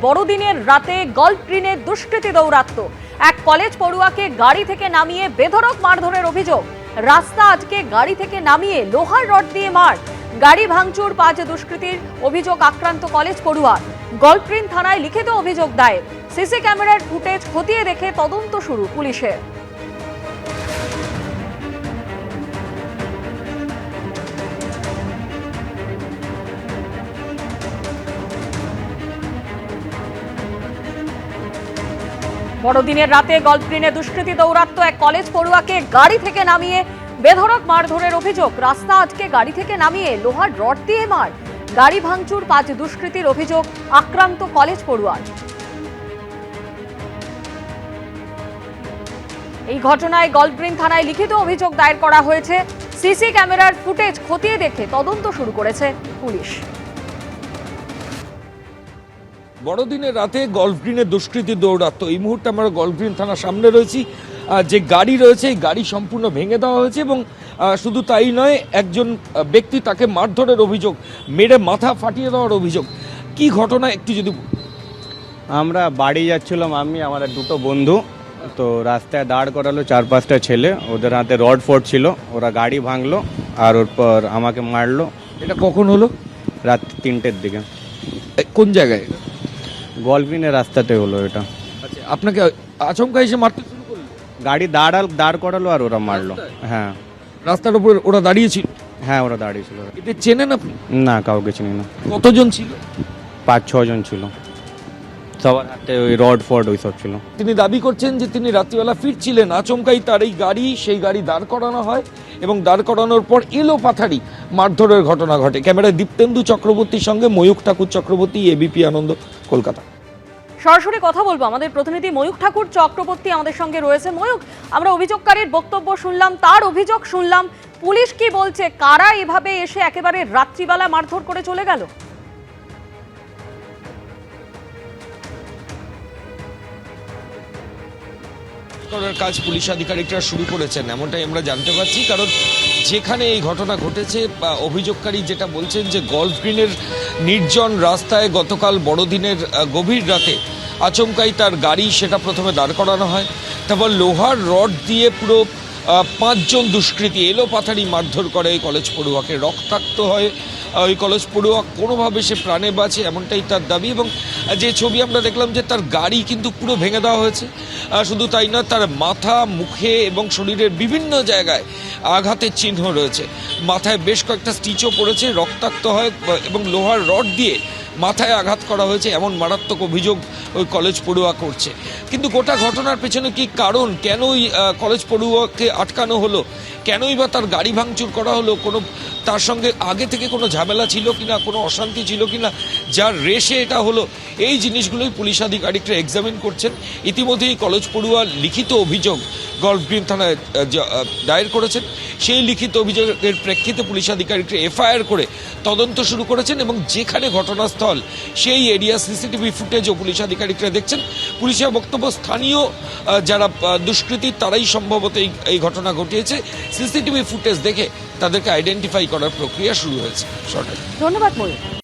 বড়দিনের রাতে গল্ফগ্রিনে দুষ্কৃতী দৌরাত্ম্য। এক কলেজ পড়ুয়াকে গাড়ি থেকে নামিয়ে বেধড়ক মারধরের অভিযোগ। রাস্তা আজকে গাড়ি থেকে নামিয়ে লোহার রড দিয়ে মার। গাড়ি ভাঙচুর 5 দুষ্কৃতীর অভিযোগ আক্রান্ত কলেজ পড়ুয়া। গল্ফগ্রিন থানায় লিখিত অভিযোগ দায়ের। সিসি ক্যামেরার ফুটেজ খতিয়ে দেখে তদন্ত শুরু পুলিশের। বড়দিনের রাতে গল্ফগ্রিনে দুষ্কৃতী দৌরাত্ম্য। এক কলেজ পড়ুয়াকে গাড়ি থেকে নামিয়ে বেধড়ক মারধরের অভিযোগ। রাস্তা আজকে গাড়ি থেকে নামিয়ে লোহার রড দিয়ে মার। গাড়ি ভাঙচুর 5 দুষ্কৃতীর অভিযোগ আক্রান্ত কলেজ পড়ুয়ার। এই ঘটনায় গল্ফগ্রিন থানায় লিখিত অভিযোগ দায়ের করা হয়েছে। সিসি ক্যামেরার ফুটেজ খতিয়ে দেখে তদন্ত শুরু করেছে পুলিশ। বড়দিনের রাতে গল্ফগ্রিনে দুষ্কৃতী দৌরাত্ম্য। এই মুহূর্তে আমরা গল্ফগ্রিন থানার সামনে রয়েছি। যে গাড়ি রয়েছে এই গাড়ি সম্পূর্ণ ভেঙে দেওয়া হয়েছে এবং শুধু তাই নয়, একজন ব্যক্তি তাকে মারধরের অভিযোগ, মেরে মাথা ফাটিয়ে দেওয়ার অভিযোগ। কি ঘটনা একটু যদি। আমরা বাড়ি যাচ্ছিলাম, আমি আমার 2 বন্ধু, তো রাস্তায় দাঁড় করালো 4-5টা ছেলে, ওদের হাতে রড ফোর্ড ছিল, ওরা গাড়ি ভাঙলো আর ওর পর আমাকে মারলো। এটা কখন হলো? রাত 3টের দিকে। কোন জায়গায়? গল্ফগ্রিনের রাস্তাতে হলো এটা। আচ্ছা, আপনাকে আচমকা এসে মারতে শুরু করলো? গাড়ি দাঁড় করালো আর ওরা মারলো। হ্যাঁ, রাস্তার উপর ওরা দাঁড়িয়েছিল? হ্যাঁ, ওরা দাঁড়িয়েছিল। এদের চেনেন আপনি? না, কাউকে চিনি না। কতজন ছিল? 5-6 জন ছিল, সবার হাতে ওই রড ফোর্ড ওই সব ছিল। তিনি দাবি করছেন যে তিনি রাত্রিবেলা ফিরছিলেন, আচমকাই তার এই গাড়ি, সেই গাড়ি দাঁড় করানো হয় এবং দাঁড় করানোর পর এলো পাথারি মারধরের ঘটনা ঘটে। ক্যামেরায় দীপ্তেন্দু চক্রবর্তীর সঙ্গে ময়ূখ ঠাকুর চক্রবর্তী, এবিপি আনন্দ, কলকাতা। সরাসরি কথা বলবো, আমাদের প্রতিনিধি ময়ূখ ঠাকুর চক্রবর্তী আমাদের সঙ্গে রয়েছে। ময়ূখ, আমরা অভিযোগকারীর বক্তব্য শুনলাম, তার অভিযোগ শুনলাম, পুলিশ কি বলছে? কারা এভাবে এসে একেবারে রাত্রিবেলা মারধর করে চলে গেল? করার কাজ পুলিশ আধিকারিকরা শুরু করেছেন এমনটাই আমরা জানতে পারছি, কারণ যেখানে এই ঘটনা ঘটেছে অভিযোগকারী যেটা বলছেন যে গল্ফগ্রিনের নির্জন রাস্তায় গতকাল বড়দিনের গভীর রাতে আচমকাই তার গাড়ি সেটা প্রথমে দাঁড় করানো হয়, তারপর লোহার রড দিয়ে পুরো 5 জন দুষ্কৃতী এলো পাথারি মারধর করে ওই কলেজ পড়ুয়াকে। রক্তাক্ত হয় ওই কলেজ পড়ুয়া, কোনোভাবে সে প্রাণে বাঁচে এমনটাই তার দাবি। এবং যে ছবি আমরা দেখলাম যে তার গাড়ি কিন্তু পুরো ভেঙে দেওয়া হয়েছে। শুধু তাই না, তার মাথা, মুখে এবং শরীরের বিভিন্ন জায়গায় আঘাতের চিহ্ন রয়েছে। মাথায় বেশ কয়েকটা স্টিচও পড়েছে, রক্তাক্ত হয় এবং লোহার রড দিয়ে মাথায় আঘাত করা হয়েছে, এমন মারাত্মক অভিযোগ ওই কলেজ পড়ুয়া করছে। কিন্তু গোটা ঘটনার পেছনে কি কারণ, কেন ওই কলেজ পড়ুয়াকে আটকানো হলো, কেনই বা তার গাড়ি ভাঙচুর করা হলো, কোনো তার সঙ্গে আগে থেকে কোনো ঝামেলা ছিল কিনা, কোনো অশান্তি ছিল কিনা, যার রেশে এটা হলো, এই জিনিসগুলোই পুলিশ আধিকারিকরা এক্সামিন করছেন। ইতিমধ্যেই কলেজ পড়ুয়া লিখিত অভিযোগ গল্ফগ্রিন থানায় দায়ের করেছেন। সেই লিখিত অভিযোগের প্রেক্ষিতে পুলিশ আধিকারিকরা এফআইআর করে তদন্ত শুরু করেছেন এবং যেখানে ঘটনাস্থল সেই এরিয়া সিসিটিভি ফুটেজও পুলিশ আধিকারিকরা দেখছেন। পুলিশের বক্তব্য, স্থানীয় যারা দুষ্কৃতী তারাই সম্ভবত এই ঘটনা ঘটিয়েছে। সিসিটিভি ফুটেজ দেখে তাদেরকে আইডেন্টিফাই করার প্রক্রিয়া শুরু হয়েছে। ধন্যবাদ ময়ূর।